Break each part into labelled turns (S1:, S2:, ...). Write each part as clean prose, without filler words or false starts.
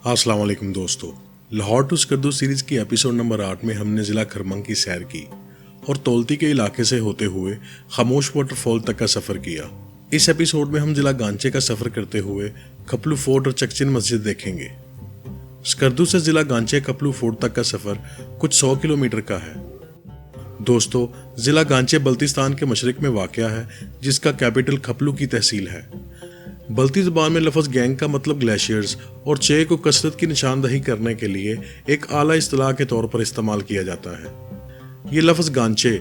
S1: अस्सलाम वालेकुम दोस्तों, लाहौर टू स्कर्दू सीरीज की एपिसोड नंबर 8 में हमने ज़िला खरमंग की सैर की और तौलती के इलाके से होते हुए खामोश वाटरफॉल तक का सफ़र किया। इस एपिसोड में हम ज़िला गांचे का सफ़र करते हुए खपलू फोर्ट और चकचिन मस्जिद देखेंगे। स्कर्दू से ज़िला गांचे खपलू फोर्ट तक का सफ़र कुछ 100 किलोमीटर का है। दोस्तों, ज़िला गांचे बल्तिस्तान के मशरिक में वाक़या है, जिसका कैपिटल खपलू की तहसील है। बल्ती ज़बान में लफ्ज़ गैंग का मतलब ग्लेशियर्स और चे को कसरत की निशानदही करने के लिए एक आला इस्तिलाह के तौर पर इस्तेमाल किया जाता है। ये लफ्ज़ गांचे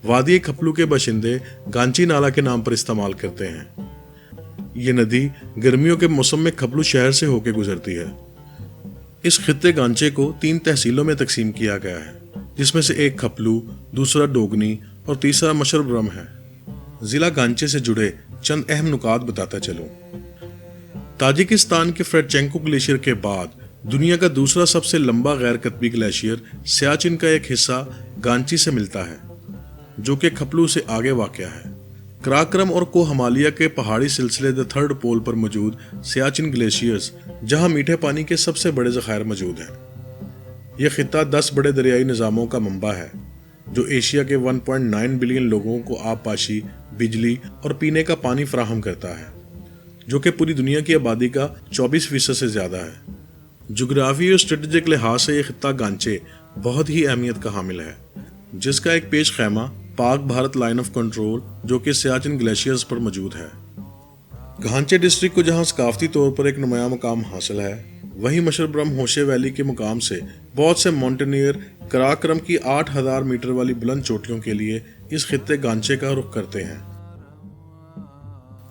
S1: वादी खपलू के बाशिंदे गांची नाला के नाम पर इस्तेमाल करते हैं। ये नदी गर्मियों के मौसम में खपलू शहर से होकर गुजरती है। इस खित्ते गांचे को 3 तहसीलों में तकसीम किया गया है, जिसमें से एक खपलू, दूसरा डोगनी और तीसरा मशरबरम है। ज़िला गांचे से जुड़े चंद अहम नुकात बताता चलूं। ताजिकिस्तान के फ्रेडचेंको ग्लेशियर के बाद दुनिया का दूसरा सबसे लंबा गैर कतबी ग्लेशियर सियाचिन का एक हिस्सा गांची से मिलता है, जो कि खपलू से आगे वाक़या है। कराक्रम और कोहमालिया के पहाड़ी सिलसिले द थर्ड पोल पर मौजूद सियाचिन ग्लेशियर्स, जहां मीठे पानी के सबसे बड़े ज़खायर मौजूद हैं। यह खित्ता 10 बड़े दरियाई निज़ामों का मंबा है, जो एशिया के 1.9 बिलियन लोगों को आबपाशी, बिजली और पीने का पानी फराहम करता है, जो कि पूरी दुनिया की आबादी का 24% से ज़्यादा है। जोग्राफी और स्ट्रेटेजिक लिहाज से यह खित्ता गांचे बहुत ही अहमियत का हामिल है, जिसका एक पेश खैमा Pak Bharat line of control, जो कि सियाचिन ग्लेशियर्स पर मौजूद है। गांचे डिस्ट्रिक्ट को जहां सकाफती तौर पर एक नुमाया मुकाम हासिल है, वहीं मशरबरम होशे वैली के मुकाम से बहुत से माउंटेनियर कराक्रम की 8000 मीटर वाली बुलंद चोटियों के लिए इस खित्ते गांचे का रुख करते हैं।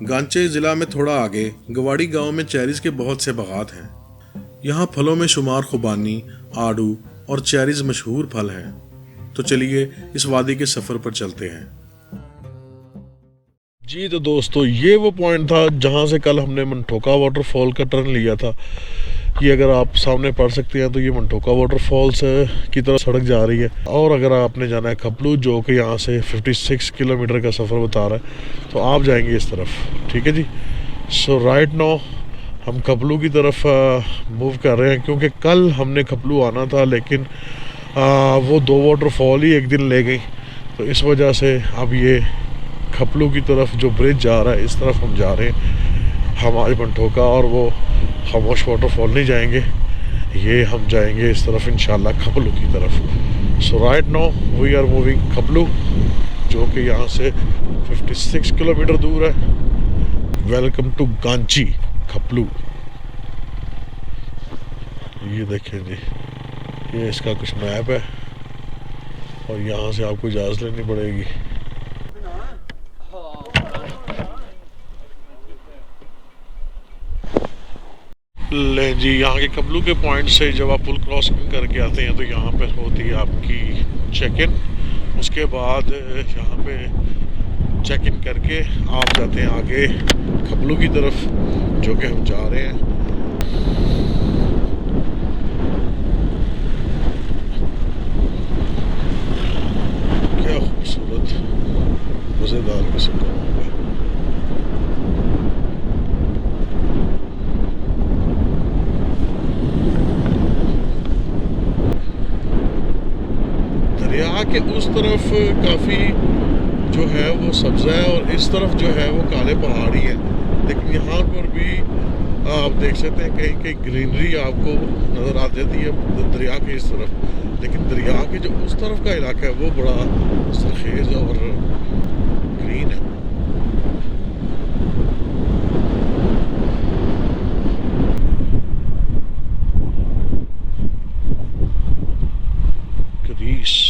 S1: गांचे जिला में थोड़ा आगे गवाड़ी गांव में चेरीज के बहुत से बागात हैं। यहाँ फलों में शुमार खुबानी, आड़ू और चेरीज मशहूर फल हैं। तो चलिए इस वादी के सफर पर चलते हैं।
S2: जी तो दोस्तों, ये वो पॉइंट था जहाँ से कल हमने मंटोका वाटरफॉल का टर्न लिया था। ये अगर आप सामने पढ़ सकते हैं तो ये मंटोका वाटरफॉल्स की तरफ सड़क जा रही है। और अगर आपने जाना है खपलू, जो कि यहाँ से 56 किलोमीटर का सफ़र बता रहा है, तो आप जाएंगे इस तरफ। ठीक है जी। सो राइट नाउ हम खपलू की तरफ मूव कर रहे हैं, क्योंकि कल हमने खपलू आना था, लेकिन वो 2 वाटरफॉल ही एक दिन ले गई। तो इस वजह से अब ये खपलू की तरफ जो ब्रिज जा रहा है, इस तरफ हम जा रहे हैं। हम आज मंटोका और वो खामोश वाटरफॉल नहीं जाएंगे, ये हम जाएंगे इस तरफ इंशाल्लाह खपलू की तरफ। So right now we are moving Khaplu, जो कि यहाँ से 56 किलोमीटर दूर है। Welcome to Ghanche Khaplu. ये देखें जी, ये इसका कुछ मैप है और यहाँ से आपको इजाज़त लेनी पड़ेगी। ले जी, यहाँ के खपलू के पॉइंट से जब आप पुल क्रॉसिंग करके आते हैं तो यहाँ पे होती है आपकी चेक इन। उसके बाद यहाँ पे चेक इन करके आप जाते हैं आगे खपलू की तरफ, जो कि हम जा रहे हैं। क्या खूबसूरत मज़ेदार किस्म का होगा। दरिया के उस तरफ काफ़ी जो है वो सब्ज़ है और इस तरफ जो है वो काले पहाड़ी है, लेकिन यहाँ पर भी आप देख सकते हैं कहीं कहीं ग्रीनरी आपको नज़र आ जाती है दरिया के इस तरफ, लेकिन दरिया के जो उस तरफ का इलाका है वो बड़ा सरखेज़ और ग्रीन है। ग्रीस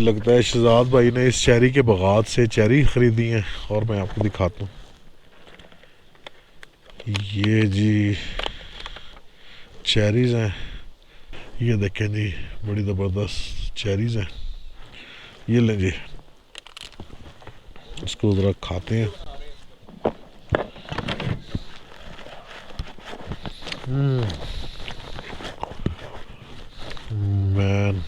S2: लगता है शहजाद भाई ने इस चेरी के बागात से चेरी ख़रीदी हैं और मैं आपको दिखाता हूँ। ये जी चेरीज़ हैं, ये देखें जी, बड़ी ज़बरदस्त चेरीज़ हैं। ये लें जी, इसको ज़रा खाते हैं। Man,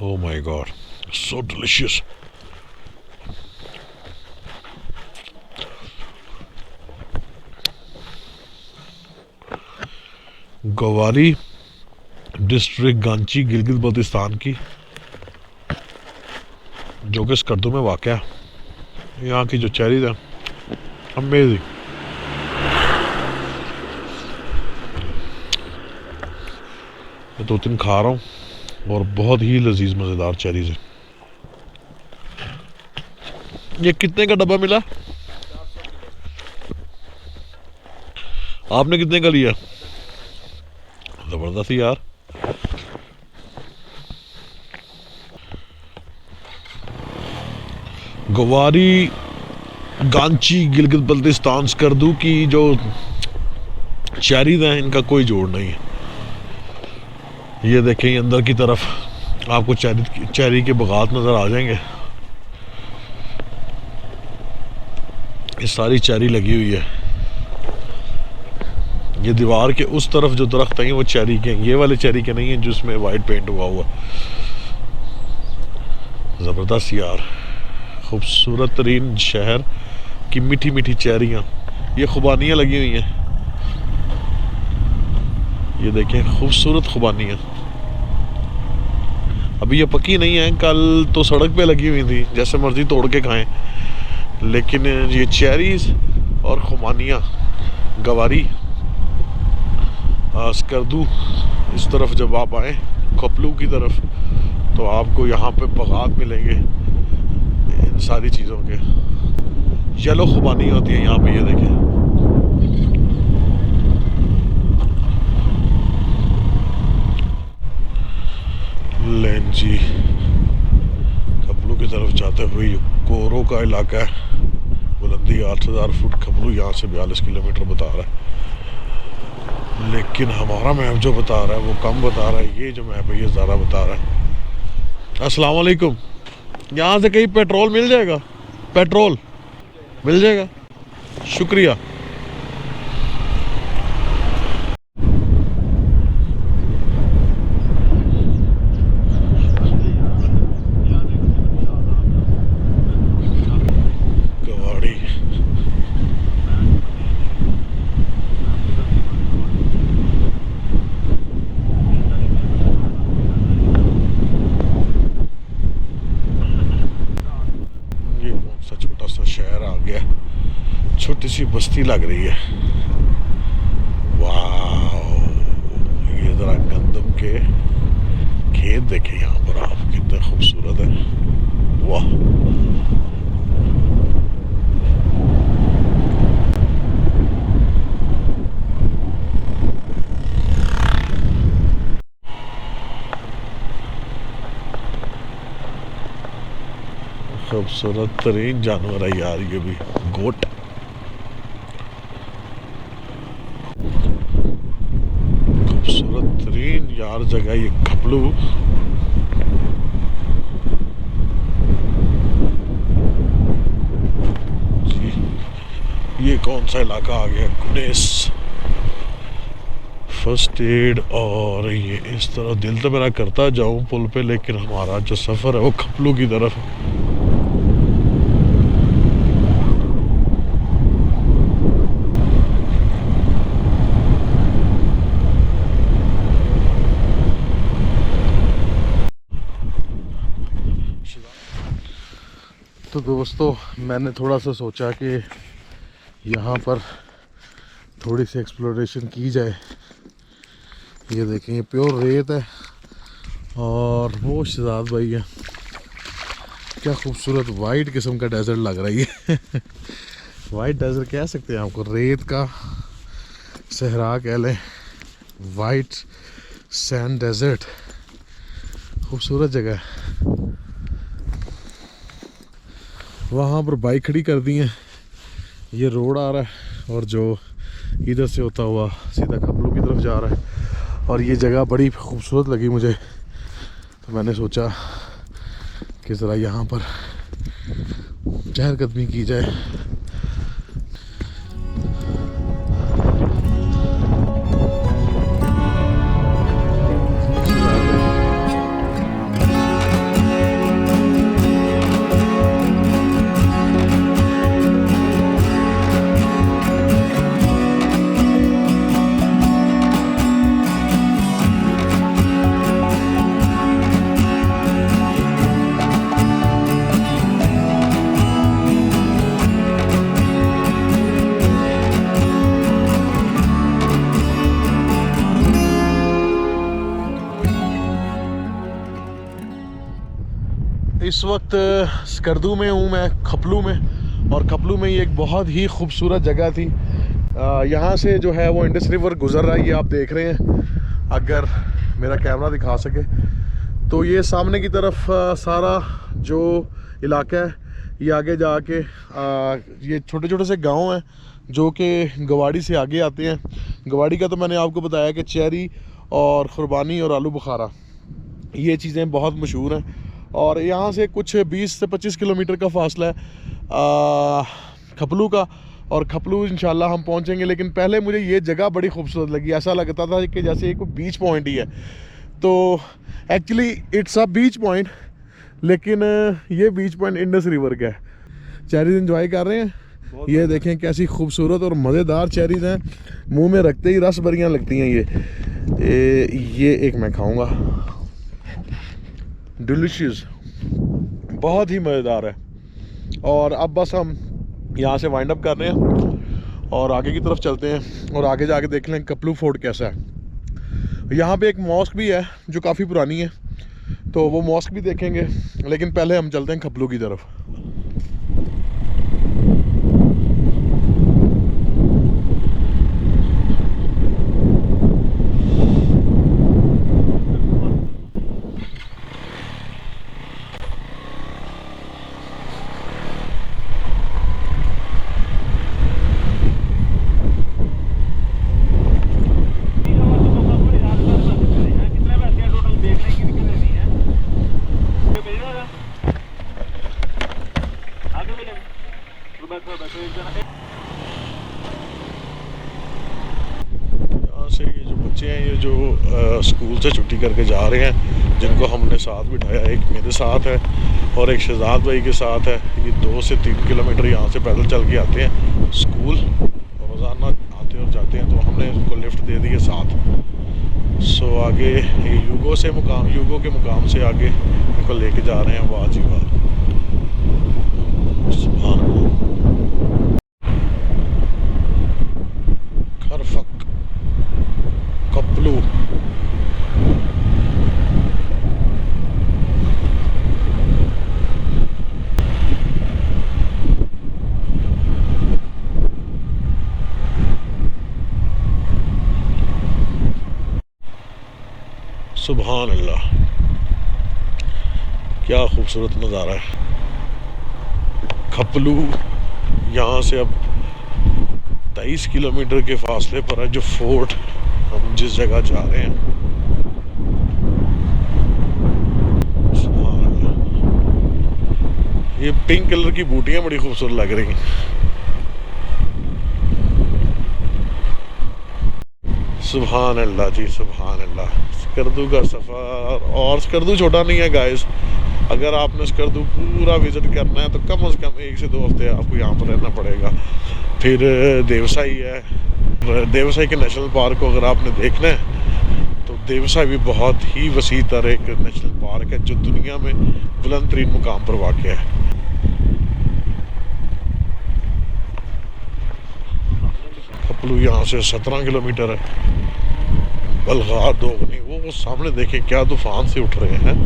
S2: oh my god, so delicious. गवारी डिस्ट्रिक्ट गांची गिलगित बल्तिस्तान की, जो कि स्कर्दू में वाक़ है। यहाँ की जो चेरीज हैं अमेजिंग। मैं 2-3 खा रहा हूँ और बहुत ही लजीज मज़ेदार चेरीज हैं। ये कितने का डब्बा मिला? आपने कितने का लिया? ज़बरदस्त यार। गवारी गांची गिलगित बल्तिस्तान स्कर्दू की जो चेरीज हैं इनका कोई जोड़ नहीं है। ये देखें अंदर की तरफ आपको चेरी के बागात नज़र आ जाएंगे। ये सारी चेरी लगी हुई है। ये दीवार के उस तरफ जो दरख्त हैं वो चेरी के, ये वाले चेरी के नहीं हैं जिसमें वाइट पेंट हुआ। ज़बरदस्त यार, खूबसूरत तरीन शहर की मीठी मीठी चेरियाँ। ये खुबानियाँ लगी हुई हैं, ये देखें खूबसूरत खुबानियाँ। अभी ये पकी नहीं है, कल तो सड़क पे लगी हुई थी, जैसे मर्जी तोड़ के खाएं। लेकिन ये चेरीज और खुबानियाँ गवारी स्कर्दू इस तरफ जब आप आए कपलू की तरफ तो आपको यहाँ पे बागात मिलेंगे इन सारी चीज़ों के। येलो खुबानी होती है यहाँ पे, ये देखें। लें जी, कपलू की तरफ जाते हुए कोरो का इलाका है। बुलंदी 8000 फुट, कपलू यहाँ से 42 किलोमीटर बता रहा है, लेकिन हमारा मैप जो बता रहा है वो कम बता रहा है। ये जो मैप है ये ज़्यादा बता रहा है। अस्सलाम वालेकुम, यहाँ से कहीं पेट्रोल मिल जाएगा? पेट्रोल मिल जाएगा, शुक्रिया। गवाड़ी छोटा सा शहर आ गया, छोटी सी बस्ती लग रही है। वाह, ये जरा गंदम के खेत देखें यहाँ पर आप, कितने खूबसूरत है। वाह, खूबसूरत तरीन जानवर है यार ये भी, गोट। खूबसूरत तरीन यार जगह ये कपलू। जी, ये कौन सा इलाका आ गया? Gunness first aid. और ये इस तरह दिल तो मेरा करता जाऊं पुल पे, लेकिन हमारा जो सफ़र है वो कपलू की तरफ है। तो दोस्तों, मैंने थोड़ा सा सोचा कि यहाँ पर थोड़ी सी एक्सप्लोरेशन की जाए। ये देखें, ये प्योर रेत है और वो शहजाद भाई है। क्या खूबसूरत वाइट किस्म का डेजर्ट लग रही है। वाइट डेजर्ट कह सकते हैं आपको, रेत का सहरा कह लें, वाइट सैंड डेजर्ट। खूबसूरत जगह है। वहाँ पर बाइक खड़ी कर दी है। ये रोड आ रहा है और जो इधर से होता हुआ सीधा खपलू की तरफ जा रहा है। और ये जगह बड़ी खूबसूरत लगी मुझे, तो मैंने सोचा कि ज़रा यहाँ पर चहलकदमी की जाए। इस वक्त स्कर्दू में हूँ मैं, खपलू में। और खपलू में ये एक बहुत ही खूबसूरत जगह थी। यहाँ से जो है वो इंडस रिवर गुज़र रहा है, ये आप देख रहे हैं। अगर मेरा कैमरा दिखा सके तो ये सामने की तरफ सारा जो इलाका है, ये आगे जाके ये छोटे छोटे से गांव हैं जो कि गवाड़ी से आगे आते हैं। गवाड़ी का तो मैंने आपको बताया कि चेरी और क़ुरबानी और आलू बुखारा ये चीज़ें बहुत मशहूर हैं। और यहाँ से कुछ 20 से 25 किलोमीटर का फासला है खपलू का। और खपलू इंशाल्लाह हम पहुँचेंगे, लेकिन पहले मुझे ये जगह बड़ी खूबसूरत लगी। ऐसा लगता था कि जैसे एक बीच पॉइंट ही है। तो actually it's a beach point, लेकिन ये बीच पॉइंट इंडस रिवर का है। चेरीज एंजॉय कर रहे हैं। ये देखें कैसी खूबसूरत और मज़ेदार चेरीज हैं, मुंह में रखते ही रस भरियाँ लगती हैं। ये एक मैं खाऊंगा, डिलीशियस, बहुत ही मज़ेदार है। और अब बस हम यहाँ से वाइंड अप कर रहे हैं और आगे की तरफ चलते हैं और आगे जाके देख लें खपलू फोर्ट कैसा है। यहाँ पे एक मॉस्क भी है जो काफ़ी पुरानी है, तो वो मॉस्क भी देखेंगे। लेकिन पहले हम चलते हैं खपलू की तरफ। यहाँ से ये जो बच्चे हैं, ये जो स्कूल से छुट्टी करके जा रहे हैं, जिनको हमने साथ बिठाया, एक मेरे साथ है और एक शहजाद भाई के साथ है। ये 2 से 3 किलोमीटर यहाँ से पैदल चल के आते हैं स्कूल, और रोज़ाना आते और जाते हैं। तो हमने उनको लिफ्ट दे दी है साथ। सो आगे यूगो के मुकाम से आगे उनको लेके जा रहे हैं। वाह जी वाह, खरफक खपलू। सुभान अल्लाह, क्या खूबसूरत नज़ारा है। खपलू यहाँ से अब 23 किलोमीटर के फासले पर है जो फोर्ट हम जिस जगह जा रहे हैं। सुभान अल्लाह, ये पिंक कलर की बूटियां बड़ी खूबसूरत लग रही हैं। सुभान अल्लाह जी, सुभान अल्लाह। स्कर्दू का सफ़र, और स्कर्दू छोटा नहीं है गाइस। अगर आपने स्कर्दू पूरा विज़िट करना है तो कम से कम 1 से 2 हफ्ते आपको यहाँ पर रहना पड़ेगा। फिर देवसाई है। देवसाई के नेशनल पार्क को अगर आपने देखना है तो देवसाई भी बहुत ही वसी तर एक नेशनल पार्क है जो दुनिया में बुलंद तरीन मुकाम पर वाक़ है। खपलू यहाँ से 17 किलोमीटर है। बलगार दोगनी, वो सामने देखें क्या तूफान से उठ रहे हैं।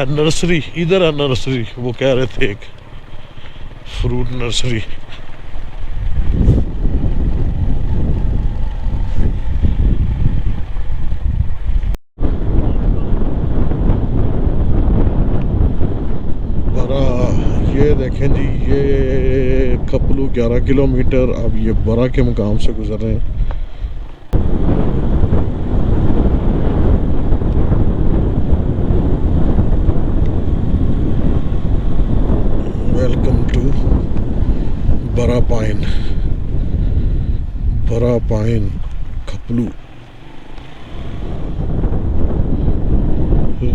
S2: नर्सरी इधर है, नर्सरी वो कह रहे थे, एक फ्रूट नर्सरी। देखें जी, ये खपलू 11 किलोमीटर अब ये बरा के मुकाम से गुजर रहे हैं। Welcome to Bara Pain Khaplu.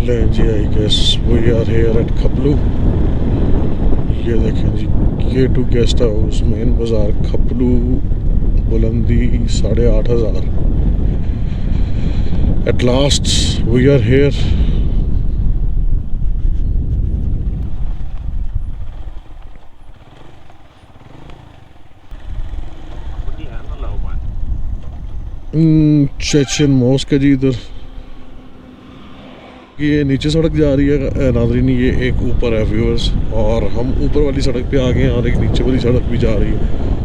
S2: ले जी, I guess we are here at Khaplu. ये देखें जी, K2 गेस्ट हाउस, मेन बाज़ार, खपलू, बुलंदी 8,500। At last we are here. Chechen mosque है जी इधर। ये नीचे सड़क जा रही है नाज़रीन, ये एक ऊपर है व्यूअर्स, और हम ऊपर वाली सड़क पे आ गए हैं और एक नीचे वाली सड़क भी जा रही है।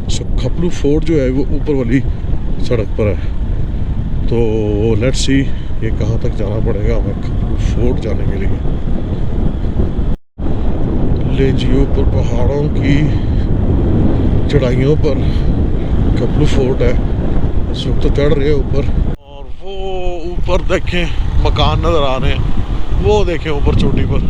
S2: सो खपलू फोर्ट जो है वो ऊपर वाली सड़क पर है। तो लेट्स सी ये कहाँ तक जाना पड़ेगा हमें खपलू फोर्ट जाने के लिए। ले जी, ऊपर पहाड़ों की चढ़ाइयों पर खपलू फोर्ट है। इस वक्त तो चढ़ रहे हैं ऊपर, और वो ऊपर देखें मकान नज़र आ रहे हैं, वो देखें ऊपर चोटी पर।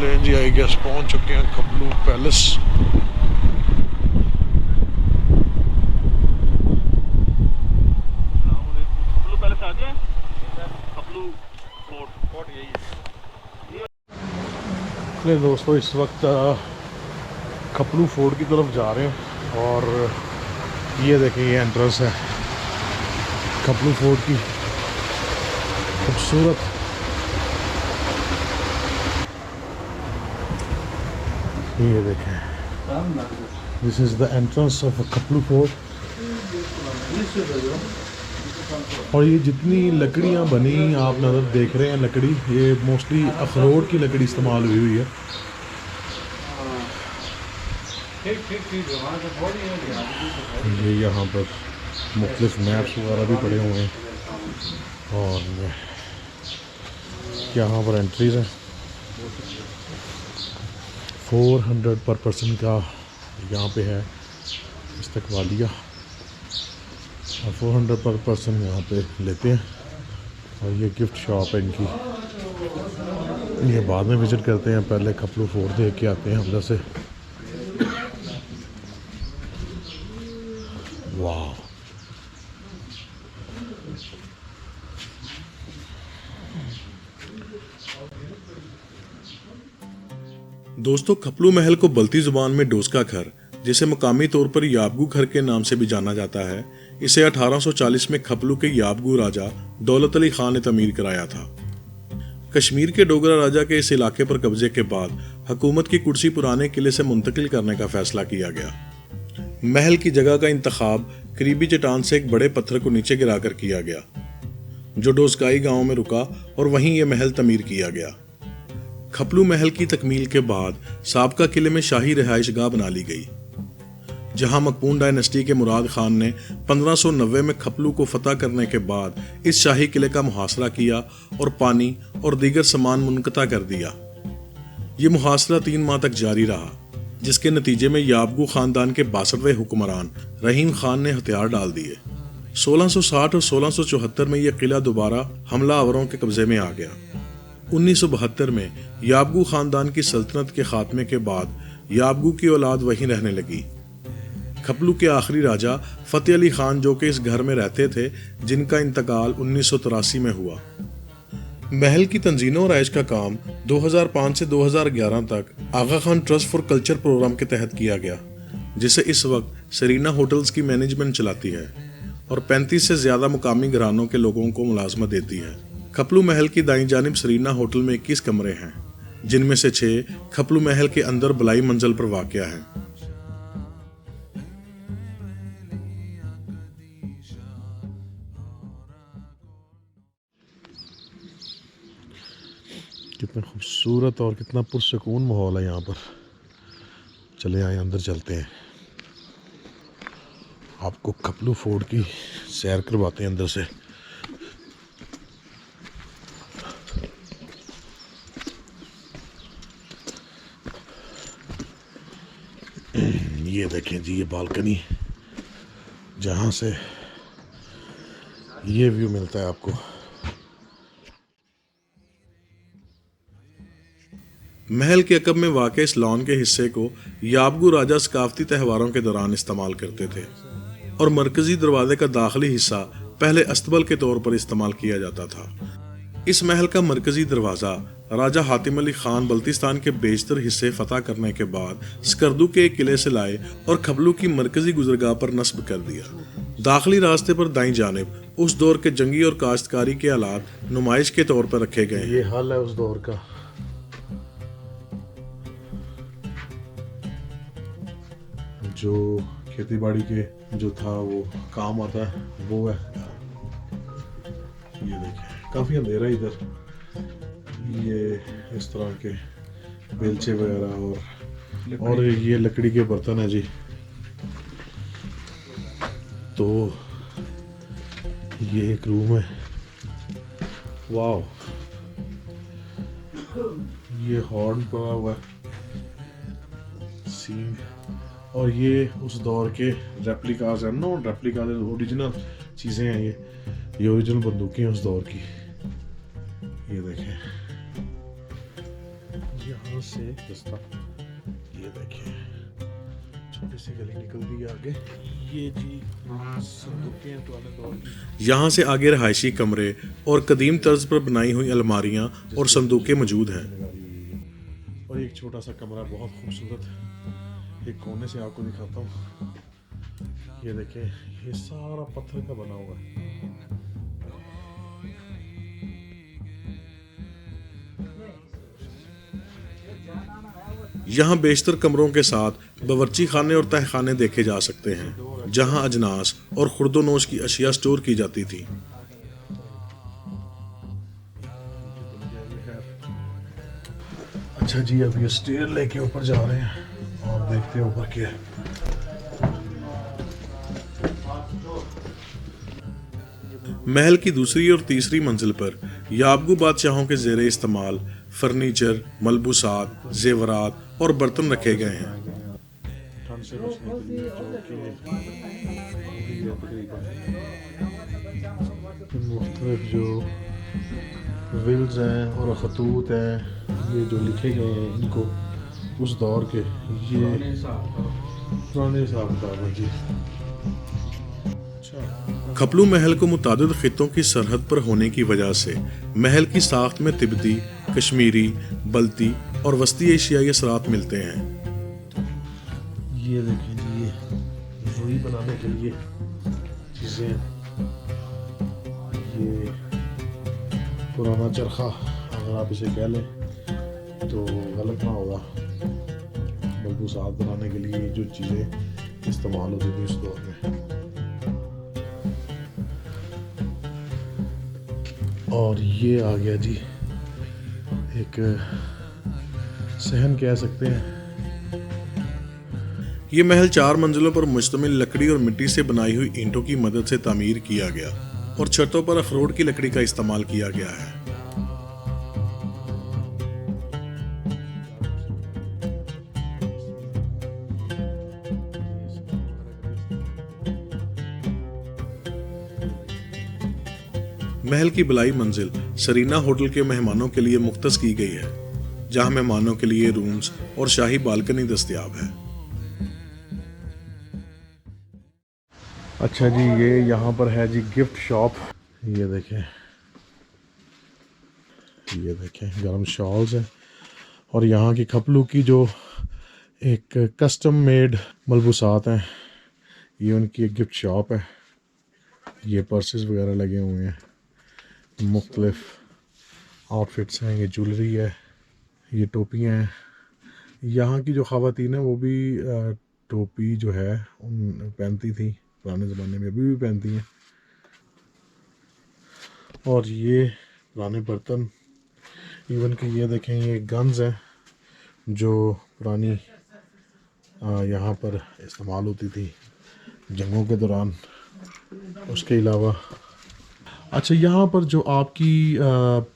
S2: ले जी, आई गेस पहुंच चुके हैं खपलू पैलेस। दोस्तों, इस वक्त खपलू फोर्ट की तरफ जा रहे हैं, और ये देखें ये एंट्रेंस है खपलू फोर्ट की, खूबसूरत। ये देखें, this is the entrance of Khaplu fort. और ये जितनी लकड़ियाँ बनी आप नज़र देख रहे हैं, लकड़ी ये मोस्टली अखरोट की लकड़ी इस्तेमाल हुई है। ये यहाँ पर मुख्तलिफ मैप्स वगैरह भी पड़े हुए हैं, और यहाँ पर एंट्रीज हैं। 400 पर पर्सन का यहाँ पे है इस्तकबालिया, और 400 पर पर्सन यहाँ पे लेते हैं। और ये गिफ्ट शॉप है इनकी, ये बाद में विज़िट करते हैं, पहले खपलू फोर्ट देख के आते हैं अंदर से। वाह,
S1: दोस्तों, खपलू महल को बल्ती जुबान में डोस्का घर, जिसे मुकामी तौर पर याबगू घर के नाम से भी जाना जाता है, इसे 1840 में खपलू के याबगू राजा दौलत अली खान ने तमीर कराया था। कश्मीर के डोगरा राजा के इस इलाके पर कब्जे के बाद हुकूमत की कुर्सी पुराने किले से मुंतकिल करने का फैसला किया गया। महल की जगह का इंतखाब करीबी चट्टान से एक बड़े पत्थर को नीचे गिराकर किया गया, जो डोस्काई गांव में रुका, और वहीं यह महल तमीर किया गया। खपलू महल की तकमील के बाद साबका किले में शाही रिहाइशगाह बना ली गई, जहां मकबून डायनेस्टी के मुराद खान ने 1590 में खपलू को फतह करने के बाद इस शाही किले का मुहासरा किया और पानी और दीगर सामान मुनक़ता कर दिया। ये मुहासरा 3 माह तक जारी रहा, जिसके नतीजे में याबगू खानदान के 62वें हुक्मरान रहीम खान ने हथियार डाल दिए। 1660 और 1674 में यह किला दोबारा हमलावरों के कब्जे में आ गया। 1972 में याबगू खानदान की सल्तनत के खात्मे के बाद याबगू की औलाद वहीं रहने लगी। खपलू के आखिरी राजा फतेह अली खान, जो कि इस घर में रहते थे, जिनका इंतकाल 1983 में हुआ। महल की तंजीम और आइश का काम 2005 से 2011 तक Aga Khan trust for culture programme के तहत किया गया, जिसे इस वक्त सरीना होटल्स की मैनेजमेंट चलाती है और 35 से ज्यादा मुकामी घरानों के लोगों को मुलाजमत देती है। खपलू महल की दाईं जानिब सरीना होटल में 21 कमरे हैं, जिनमें से 6 खपलू महल के अंदर बलाई मंजिल पर वाक़या है।
S2: कितना खूबसूरत और कितना पुरसकून माहौल है यहाँ पर। चले आए, अंदर चलते हैं। आपको खपलू फोर्ट की सैर करवाते हैं अंदर से। ये देखें जी, ये बालकनी जहाँ से ये व्यू मिलता है आपको।
S1: महल के अकब में वाक़ इस लॉन के हिस्से को याबगू राजा सकाफती त्योहारों के दौरान इस्तेमाल करते थे और मरकजी दरवाजे का दाखिली हिस्सा पहले अस्तबल के तौर पर इस्तेमाल किया जाता था। इस महल का मरकजी दरवाज़ा राजा हातिम अली खान बल्तिस्तान के बेशतर हिस्से फतह करने के बाद स्कर्दू के एक किले से लाए और खबलू की मरकजी गुजरगाह पर नस्ब कर दिया। दाखिली रास्ते पर दाईं जानिब उस दौर के जंगी और काश्तकारी के आलात नुमाइश के तौर पर रखे गए।
S2: ये हाल है उस दौर का। जो खेती बाड़ी के जो था वो काम आता है वो है। ये देखिए काफ़ी अंधेरा है इधर। ये इस तरह के बेलचे वगैरह और ये लकड़ी के बर्तन है जी। तो ये एक रूम है। वाह, ये हॉर्न पड़ा हुआ है, सींग, और ये उस दौर के रेप्लिकाज हैं। नो रेप्लिकाज, ओरिजिनल चीज़ें हैं ये ओरिजिनल बंदूकें हैं उस दौर की। ये देखें यहाँ से रास्ता, ये देखें छोटी सी गली निकलती है आगे। ये जी संदूकें हैं पुराने दौर की।
S1: यहाँ से आगे रहायशी कमरे और कदीम तर्ज पर बनाई हुई अलमारियाँ और संदूकें मौजूद हैं।
S2: और एक छोटा सा कमरा बहुत खूबसूरत, एक कोने से आपको दिखाता हूँ। ये देखें, ये सारा पत्थर का बना हुआ है।
S1: यहाँ बेशतर कमरों के साथ बावर्ची खाने और तहखाने देखे जा सकते हैं, जहाँ अजनास और खुर्दोनोश की अशिया स्टोर की जाती थी।
S2: अच्छा जी, अब ये स्टेयर लेके ऊपर जा रहे हैं और देखते हैं ऊपर क्या है।
S1: महल की दूसरी और तीसरी मंजिल पर याबगू बादशाहों के ज़ेरे इस्तेमाल फर्नीचर, मलबूसात, जेवरात और बर्तन रखे गए हैं।
S2: ठंड से बचने के लिए मुख्तलिफ जो विल्स हैं और खतूत हैं, ये जो लिखे गए हैं इनको उस दौर के, ये पुराने हिसाब किताब है जी।
S1: खपलू महल को मुतादिद खित्तों की सरहद पर होने की वजह से महल की साख्त में तिब्बती, कश्मीरी, बल्ती और वस्ती एशियाई असरात मिलते हैं।
S2: ये देखें जी, ये रुई बनाने के लिए चीज़ें, ये पुराना चरखा अगर आप इसे कह लें तो गलत ना होगा। मलबूसात बनाने के लिए जो चीज़ें इस्तेमाल होती थी उस दौर में। और ये आ गया जी एक सहन कह सकते हैं।
S1: ये महल 4 मंजिलों पर मुश्तमिल लकड़ी और मिट्टी से बनाई हुई ईंटों की मदद से तामीर किया गया और छतों पर अखरोट की लकड़ी का इस्तेमाल किया गया है। महल की बलाई मंजिल सरीना होटल के मेहमानों के लिए मुख्तस की गई है, जहां मेहमानों के लिए रूम्स और शाही बालकनी दस्तयाब है।
S2: अच्छा जी, ये यहाँ पर है जी गिफ्ट शॉप। ये देखें गर्म शॉल्स हैं और यहाँ की खपलू की जो एक कस्टम मेड मलबूसात हैं, ये उनकी एक गिफ्ट शॉप है। ये पर्सेस वगैरह लगे हुए हैं, मुख्तलिफ आउटफिट्स हैं, ये ज्वेलरी है, ये टोपियाँ हैं। यहाँ की जो ख़वातीन हैं वो भी टोपी जो है उन पहनती थी पुराने ज़माने में, अभी भी पहनती हैं। और ये पुराने बर्तन, इवन कि ये देखें, ये गन्स हैं जो पुरानी यहाँ पर इस्तेमाल होती थी जंगों के दौरान। उसके अलावा अच्छा, यहाँ पर जो आपकी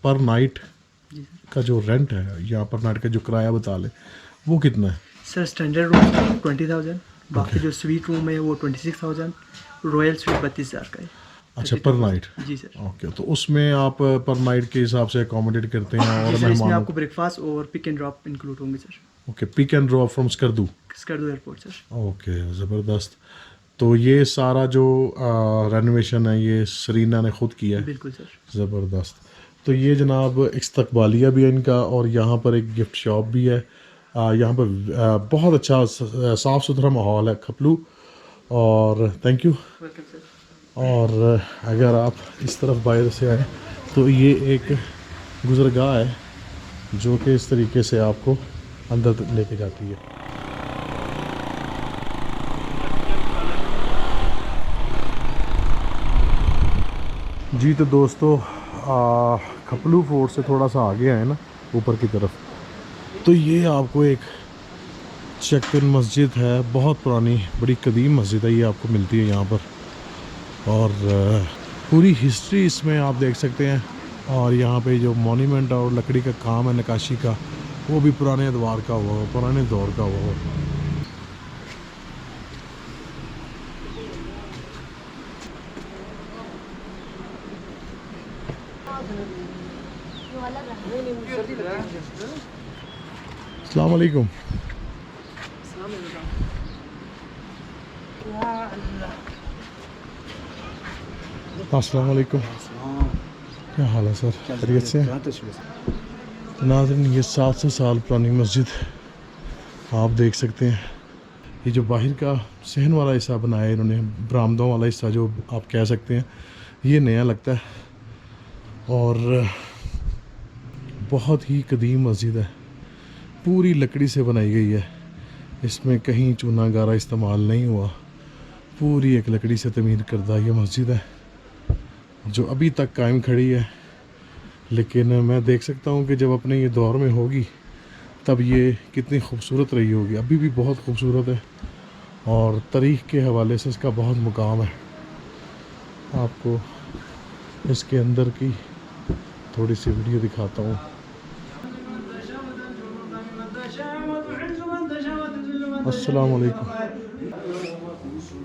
S2: पर नाइट का जो रेंट है, यहाँ पर नाइट का जो किराया बता ले, वो कितना है?
S3: सर स्टैंडर्ड रूम 20,000, बाकी जो स्वीट रूम है वो 26,000, रॉयल स्वीट 32,000 का है।
S2: अच्छा, पर नाइट।
S3: जी सर।
S2: ओके, तो उसमें आप पर नाइट के हिसाब से अकोमोडेट करते हैं और
S3: जी सर, इसमें
S2: मेहमानों
S3: आपको ब्रेकफास्ट और पिक एंड ड्रॉप इंक्लूड होंगे sir.
S2: Okay, pick and drop from Skardu.
S3: Skardu airport sir.
S2: Okay, ज़बरदस्त। तो ये सारा जो रेनोवेशन है ये सरीना ने खुद किया है?
S3: बिल्कुल सर।
S2: ज़बरदस्त। तो ये जनाब इस्तकबालिया भी है इनका, और यहाँ पर एक गिफ्ट शॉप भी है। यहाँ पर बहुत अच्छा साफ़ सुथरा माहौल है खपलू। और थैंक यू।
S3: Welcome sir.
S2: और अगर आप इस तरफ बाहर से आए तो ये एक गुज़रगाह है जो कि इस तरीके से आपको अंदर तक लेके जाती है। जी तो दोस्तों, खपलू फोर्ट से थोड़ा सा आगे आए ना ऊपर की तरफ, तो ये आपको एक चक्तिन मस्जिद है, बहुत पुरानी बड़ी कदीम मस्जिद है, ये आपको मिलती है यहाँ पर। और पूरी हिस्ट्री इसमें आप देख सकते हैं। और यहाँ पे जो मॉन्यूमेंट और लकड़ी का काम है नक्काशी का, वो भी पुराने अदवार का हुआ, पुराने दौर का हुआ। अस्सलाम वालेकुम। अस्सलाम वालेकुम। क्या हाल है सर? खैरियत से? नाज़रीन, ये 700 साल पुरानी मस्जिद आप देख सकते हैं। ये जो बाहर का सहन वाला हिस्सा बनाया है इन्होंने, बरामदों वाला हिस्सा जो आप कह सकते हैं, ये नया लगता है और बहुत ही कदीम मस्जिद है, पूरी लकड़ी से बनाई गई है। इसमें कहीं चूना गारा इस्तेमाल नहीं हुआ, पूरी एक लकड़ी से तमीर करदा ये मस्जिद है जो अभी तक कायम खड़ी है। लेकिन मैं देख सकता हूँ कि जब अपने ये दौर में होगी तब ये कितनी खूबसूरत रही होगी। अभी भी बहुत खूबसूरत है और तारीख़ के हवाले से इसका बहुत मुकाम है। आपको इसके अंदर की थोड़ी सी वीडियो दिखाता हूँ। अस्सलाम वालेकुम।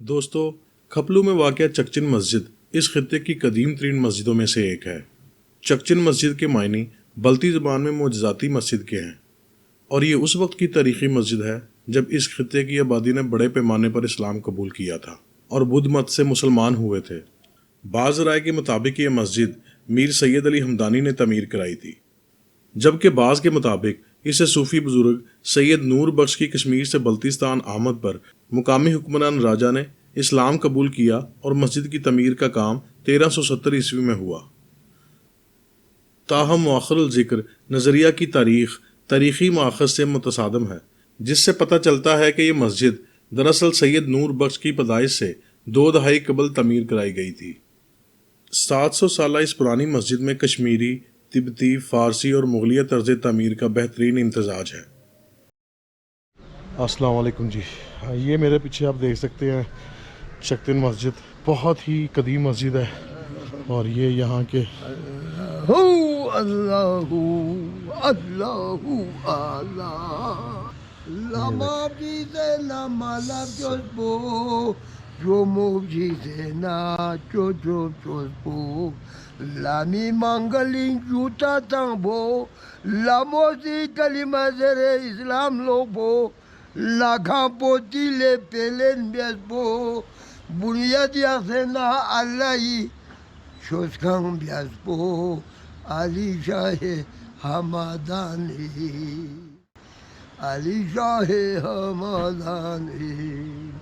S1: दोस्तों, खपलू में वाक़या चकचिन मस्जिद इस खित्ते की कदीम तरीन मस्जिदों में से एक है। चकचिन मस्जिद के मायने बल्ती ज़बान में मोजज़ाती मस्जिद के हैं और ये उस वक्त की तारीख़ी मस्जिद है जब इस खित्ते की आबादी ने बड़े पैमाने पर इस्लाम कबूल किया था और बुद्ध मत से मुसलमान हुए थे। बाज़ राय के मुताबिक ये मस्जिद मीर सैयद अली हमदानी ने तमीर कराई थी, जबकि बाज़ के मुताबिक इसे सूफ़ी बुज़ुर्ग सैयद नूर बख्श की कश्मीर से बल्तिस्तान आमद पर मुकामी हुक्मरान राजा ने इस्लाम कबूल किया और मस्जिद की तमीर का काम 1370 ईस्वी में हुआ। ताहम मुअख्खरुल ज़िक्र नज़रिया की तारीख़ी माखज़ से मुतसादम है, जिससे पता चलता है कि ये मस्जिद दरअसल सैयद नूर बख्श की पैदाइश से 2 दहाई कबल तमीर कराई गई थी। 700 साल इस पुरानी मस्जिद में कश्मीरी, तिब्बती, फ़ारसी और मुगलिया तर्ज तमीर का बेहतरीन इम्तजाज है।
S2: अस्सलाम वालेकुम जी। ये मेरे पीछे आप देख सकते हैं चकतिन मस्जिद, बहुत ही कदीम मस्जिद है और ये यहाँ के
S4: अल्लाहू अल्लाहू अल्लाह lama bize namalar göz bu Jomu bize na çocuğum söz bu Lami mangalin juta tambo La mozi kalima zere İslam lobo Laka potile pelen biaspo, bunyad yasena Allahi, shoskan biaspo, Ali Shahe Hamadani, Ali Shahe Hamadani,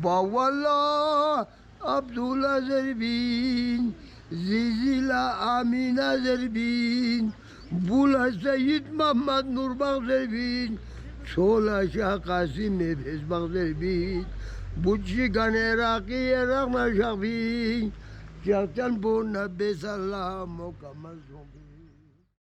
S4: Bawala Abdullah Zerbin, Zizila Amina Zerbin, Bula Sayyid Muhammad Nurbak Zerbin, Çola Şah Kasim Bezbak Zerbin, Butçi Ganeraki Erakna Şahbin, Şahtan Buna Besallam Mukammal Zombi.